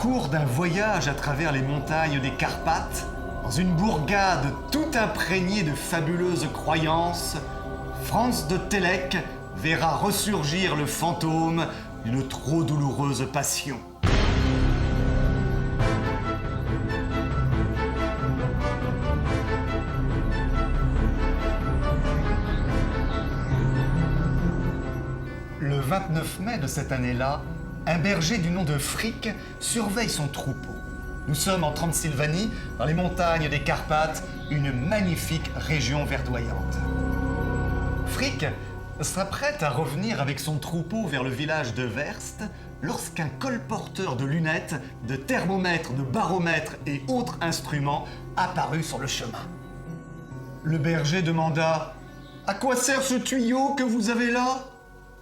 cours d'un voyage à travers les montagnes des Carpates, dans une bourgade tout imprégnée de fabuleuses croyances, Franz de Télek verra ressurgir le fantôme d'une trop douloureuse passion. Le 29 mai de cette année-là, un berger du nom de Frick surveille son troupeau. Nous sommes en Transylvanie, dans les montagnes des Carpates, une magnifique région verdoyante. Frick s'apprête à revenir avec son troupeau vers le village de Werst lorsqu'un colporteur de lunettes, de thermomètres, de baromètres et autres instruments apparut sur le chemin. Le berger demanda « À quoi sert ce tuyau que vous avez là ?»«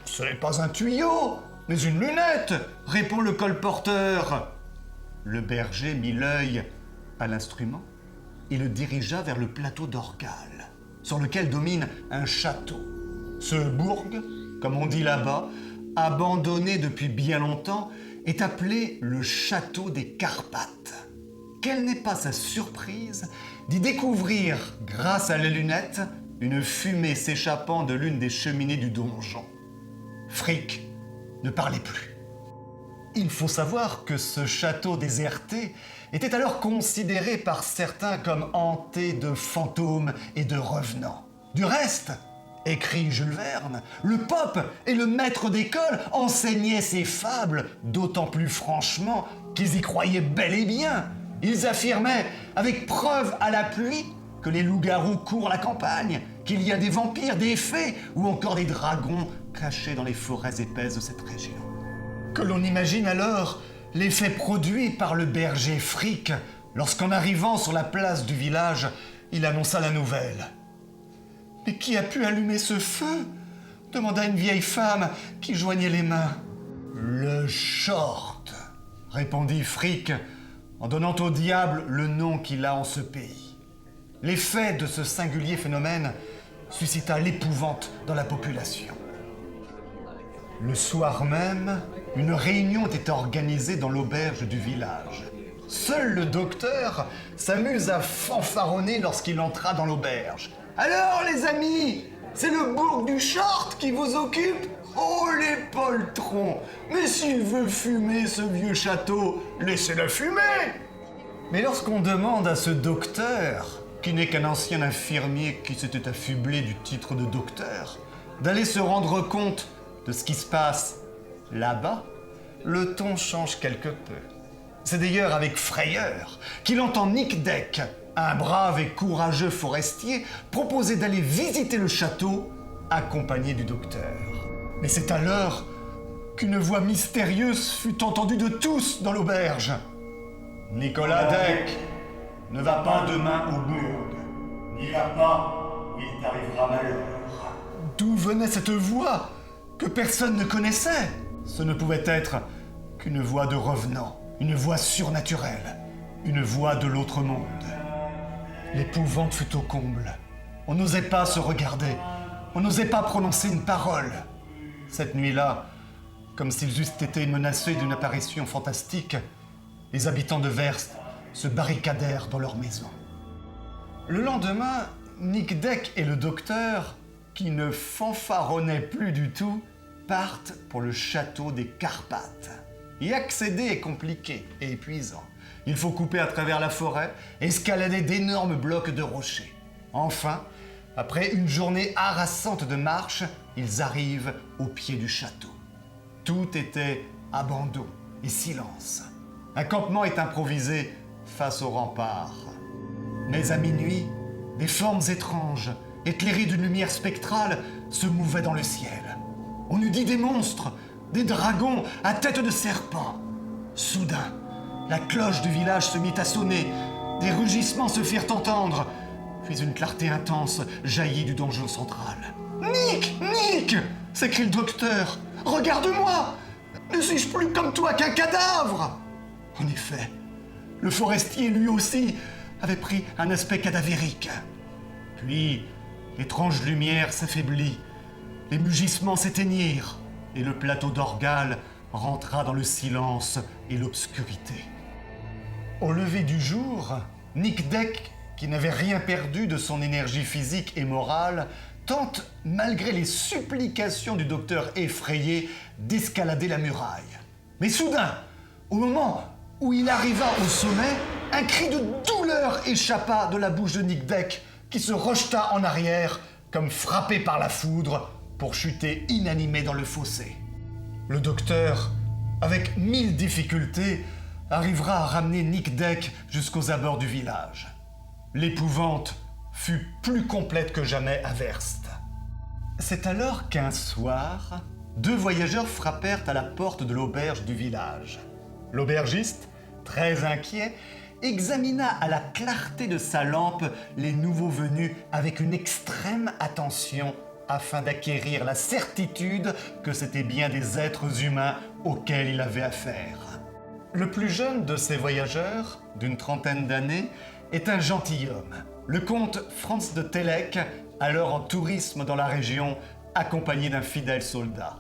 Ce n'est pas un tuyau, mais une lunette !» répond le colporteur. Le berger mit l'œil à l'instrument et le dirigea vers le plateau d'Orgal, sur lequel domine un château. Ce bourg, comme on dit là-bas, abandonné depuis bien longtemps, est appelé le château des Carpates. Quelle n'est pas sa surprise d'y découvrir, grâce à la lunette, une fumée s'échappant de l'une des cheminées du donjon. Frick ne parlait plus. Il faut savoir que ce château déserté était alors considéré par certains comme hanté de fantômes et de revenants. Du reste, écrit Jules Verne, le Pope et le maître d'école enseignaient ces fables d'autant plus franchement qu'ils y croyaient bel et bien. Ils affirmaient, avec preuve à l'appui, que les loups-garous courent la campagne, qu'il y a des vampires, des fées ou encore des dragons cachés dans les forêts épaisses de cette région. Que l'on imagine alors l'effet produit par le berger Frick lorsqu'en arrivant sur la place du village, il annonça la nouvelle. « Mais qui a pu allumer ce feu ?» demanda une vieille femme qui joignait les mains. « Le short !» répondit Frick en donnant au diable le nom qu'il a en ce pays. L'effet de ce singulier phénomène suscita l'épouvante dans la population. Le soir même, une réunion était organisée dans l'auberge du village. Seul le docteur s'amuse à fanfaronner lorsqu'il entra dans l'auberge. « Alors les amis, c'est le bourg du Short qui vous occupe ? Oh les poltrons! Mais s'il veut fumer ce vieux château, laissez-le fumer !» Mais lorsqu'on demande à ce docteur, qui n'est qu'un ancien infirmier qui s'était affublé du titre de docteur, d'aller se rendre compte de ce qui se passe là-bas, le ton change quelque peu. C'est d'ailleurs avec frayeur qu'il entend Nic Deck, un brave et courageux forestier, proposer d'aller visiter le château accompagné du docteur. Mais c'est alors qu'une voix mystérieuse fut entendue de tous dans l'auberge. « Nicolas Deck ne va pas demain au bourg. N'y va pas, il t'arrivera malheur. » D'où venait cette voix que personne ne connaissait? Ce ne pouvait être qu'une voix de revenant, une voix surnaturelle, une voix de l'autre monde. L'épouvante fut au comble. On n'osait pas se regarder, on n'osait pas prononcer une parole. Cette nuit-là, comme s'ils eussent été menacés d'une apparition fantastique, les habitants de Werst se barricadèrent dans leur maison. Le lendemain, Nic Deck et le docteur, qui ne fanfaronnaient plus du tout, partent pour le château des Carpates. Y accéder est compliqué et épuisant. Il faut couper à travers la forêt, escalader d'énormes blocs de rochers. Enfin, après une journée harassante de marche, ils arrivent au pied du château. Tout était abandon et silence. Un campement est improvisé face au rempart. Mais à minuit, des formes étranges, éclairées d'une lumière spectrale, se mouvaient dans le ciel. On eût dit des monstres, des dragons à tête de serpent. Soudain, la cloche du village se mit à sonner. Des rugissements se firent entendre. Puis une clarté intense jaillit du donjon central. « Nic ! Nic !» s'écrie le docteur. « Regarde-moi ! Ne suis-je plus comme toi qu'un cadavre ?» En effet, le forestier lui aussi avait pris un aspect cadavérique. Puis, l'étrange lumière s'affaiblit, les mugissements s'éteignirent et le plateau d'Orgal rentra dans le silence et l'obscurité. Au lever du jour, Nic Deck, qui n'avait rien perdu de son énergie physique et morale, tente, malgré les supplications du docteur effrayé, d'escalader la muraille. Mais soudain, au moment où il arriva au sommet, un cri de douleur échappa de la bouche de Nic Deck, qui se rejeta en arrière, comme frappé par la foudre, pour chuter inanimé dans le fossé. Le docteur, avec 1000 difficultés, arrivera à ramener Nic Deck jusqu'aux abords du village. L'épouvante fut plus complète que jamais à Werst. C'est alors qu'un soir, 2 voyageurs frappèrent à la porte de l'auberge du village. L'aubergiste, très inquiet, examina à la clarté de sa lampe les nouveaux venus avec une extrême attention afin d'acquérir la certitude que c'étaient bien des êtres humains auxquels il avait affaire. Le plus jeune de ces voyageurs, d'une trentaine d'années, est un gentilhomme, le comte Franz de Télek, alors en tourisme dans la région, accompagné d'un fidèle soldat.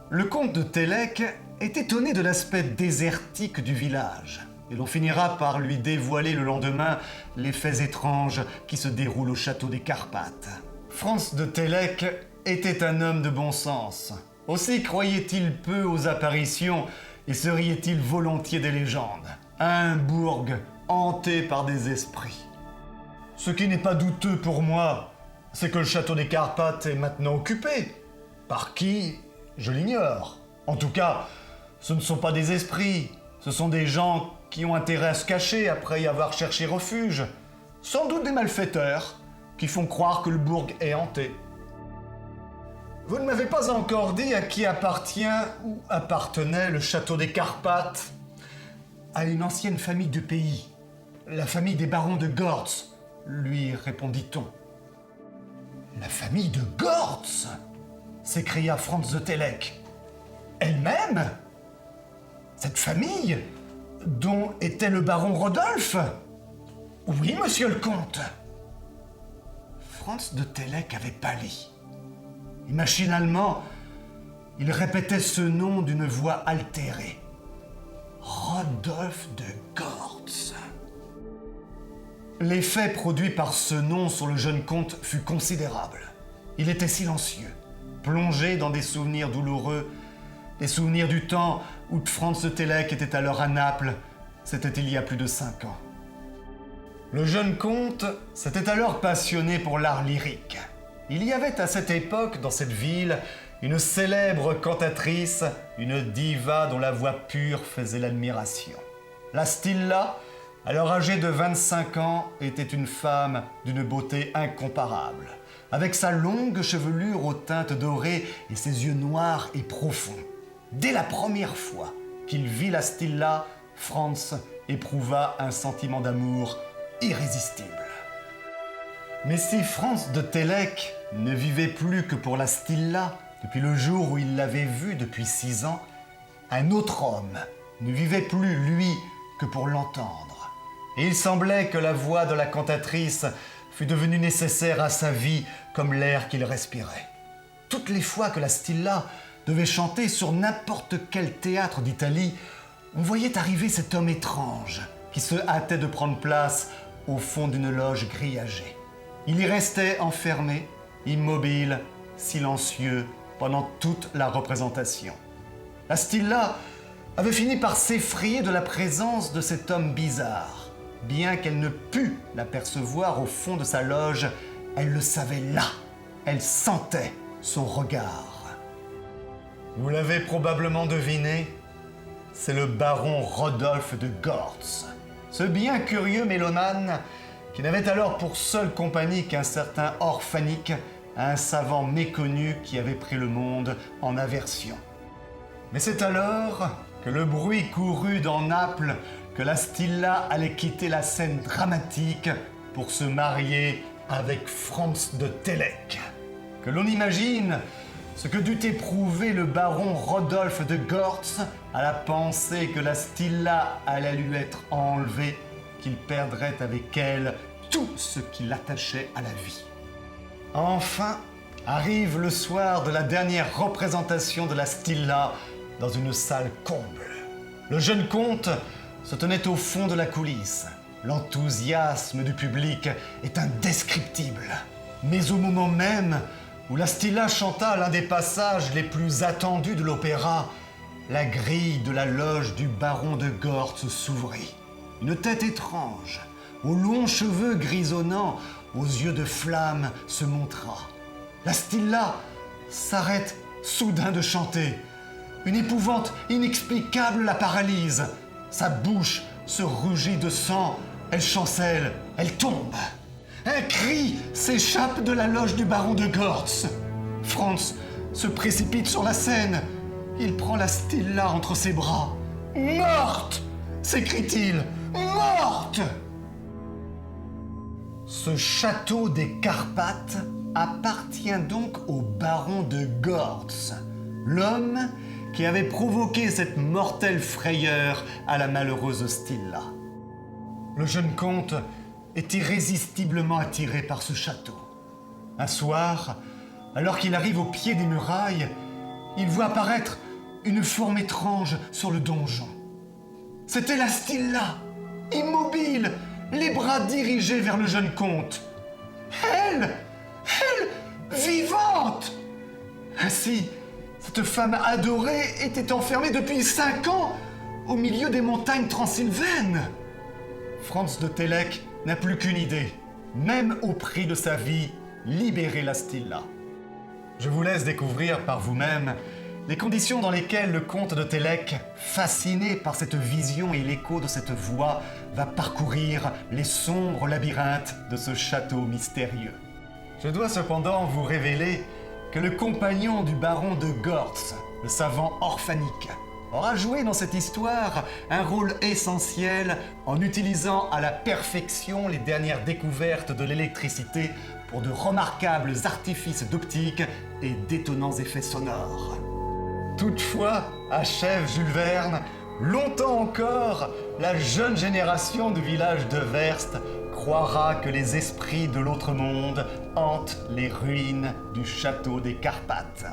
Le comte de Télek est étonné de l'aspect désertique du village, et l'on finira par lui dévoiler le lendemain les faits étranges qui se déroulent au château des Carpates. Franz de Télek était un homme de bon sens. Aussi croyait-il peu aux apparitions et se riait-il volontiers des légendes. Un bourg hanté par des esprits. Ce qui n'est pas douteux pour moi, c'est que le château des Carpates est maintenant occupé. Par qui? Je l'ignore. En tout cas, ce ne sont pas des esprits, ce sont des gens qui ont intérêt à se cacher après y avoir cherché refuge. Sans doute des malfaiteurs qui font croire que le bourg est hanté. Vous ne m'avez pas encore dit à qui appartient ou appartenait le château des Carpates. À une ancienne famille du pays, la famille des barons de Gortz, lui répondit-on. La famille de Gortz? S'écria Franz de Télek. Elle-même? Cette famille dont était le baron Rodolphe? Oui, monsieur le comte. Franz de Télek avait pâli. Et machinalement, il répétait ce nom d'une voix altérée. Rodolphe de Gortz. L'effet produit par ce nom sur le jeune comte fut considérable. Il était silencieux, plongé dans des souvenirs douloureux, des souvenirs du temps où Franz de Télek était alors à Naples. C'était il y a plus de 5 ans. Le jeune comte s'était alors passionné pour l'art lyrique. Il y avait à cette époque, dans cette ville, une célèbre cantatrice, une diva dont la voix pure faisait l'admiration. La Stilla, alors âgée de 25 ans, était une femme d'une beauté incomparable, avec sa longue chevelure aux teintes dorées et ses yeux noirs et profonds. Dès la première fois qu'il vit la Stilla, Franz éprouva un sentiment d'amour irrésistible. Mais si Franz de Télek ne vivait plus que pour la Stilla, depuis le jour où il l'avait vue depuis 6 ans, un autre homme ne vivait plus, lui, que pour l'entendre. Et il semblait que la voix de la cantatrice fût devenue nécessaire à sa vie comme l'air qu'il respirait. Toutes les fois que la Stilla devait chanter sur n'importe quel théâtre d'Italie, on voyait arriver cet homme étrange qui se hâtait de prendre place au fond d'une loge grillagée. Il y restait enfermé, immobile, silencieux, pendant toute la représentation. La Stilla avait fini par s'effrayer de la présence de cet homme bizarre. Bien qu'elle ne pût l'apercevoir au fond de sa loge, elle le savait là. Elle sentait son regard. Vous l'avez probablement deviné, c'est le baron Rodolphe de Gortz. Ce bien curieux mélomane qui n'avait alors pour seule compagnie qu'un certain Orphanik, un savant méconnu qui avait pris le monde en aversion. Mais c'est alors que le bruit courut dans Naples que la Stilla allait quitter la scène dramatique pour se marier avec Franz de Télek. Que l'on imagine ce que dut éprouver le baron Rodolphe de Gortz à la pensée que la Stilla allait lui être enlevée, qu'il perdrait avec elle tout ce qui l'attachait à la vie. Enfin, arrive le soir de la dernière représentation de la Stilla dans une salle comble. Le jeune comte se tenait au fond de la coulisse. L'enthousiasme du public est indescriptible. Mais au moment même où la Stilla chanta l'un des passages les plus attendus de l'opéra, la grille de la loge du baron de Gortz s'ouvrit. Une tête étrange, aux longs cheveux grisonnants, aux yeux de flamme, se montra. La Stilla s'arrête soudain de chanter. Une épouvante inexplicable la paralyse. Sa bouche se rougit de sang, elle chancelle, elle tombe. Un cri s'échappe de la loge du baron de Gortz. Franz se précipite sur la scène. Il prend la Stilla entre ses bras. « Morte !» s'écrie-t-il. « Morte !» Ce château des Carpates appartient donc au baron de Gortz, l'homme qui avait provoqué cette mortelle frayeur à la malheureuse Stilla. Le jeune comte est irrésistiblement attiré par ce château. Un soir, alors qu'il arrive au pied des murailles, il voit apparaître une forme étrange sur le donjon. C'était la Stilla, immobile, les bras dirigés vers le jeune comte. Elle, vivante! Ainsi, cette femme adorée était enfermée depuis 5 ans au milieu des montagnes transylvaines. Franz de Télek n'a plus qu'une idée, même au prix de sa vie, libérer la Stilla. Je vous laisse découvrir par vous-même les conditions dans lesquelles le comte de Télek, fasciné par cette vision et l'écho de cette voix, va parcourir les sombres labyrinthes de ce château mystérieux. Je dois cependant vous révéler que le compagnon du baron de Gortz, le savant Orphanik, aura joué dans cette histoire un rôle essentiel en utilisant à la perfection les dernières découvertes de l'électricité pour de remarquables artifices d'optique et d'étonnants effets sonores. Toutefois, achève Jules Verne, longtemps encore, la jeune génération du village de Werst croira que les esprits de l'autre monde hantent les ruines du château des Carpates.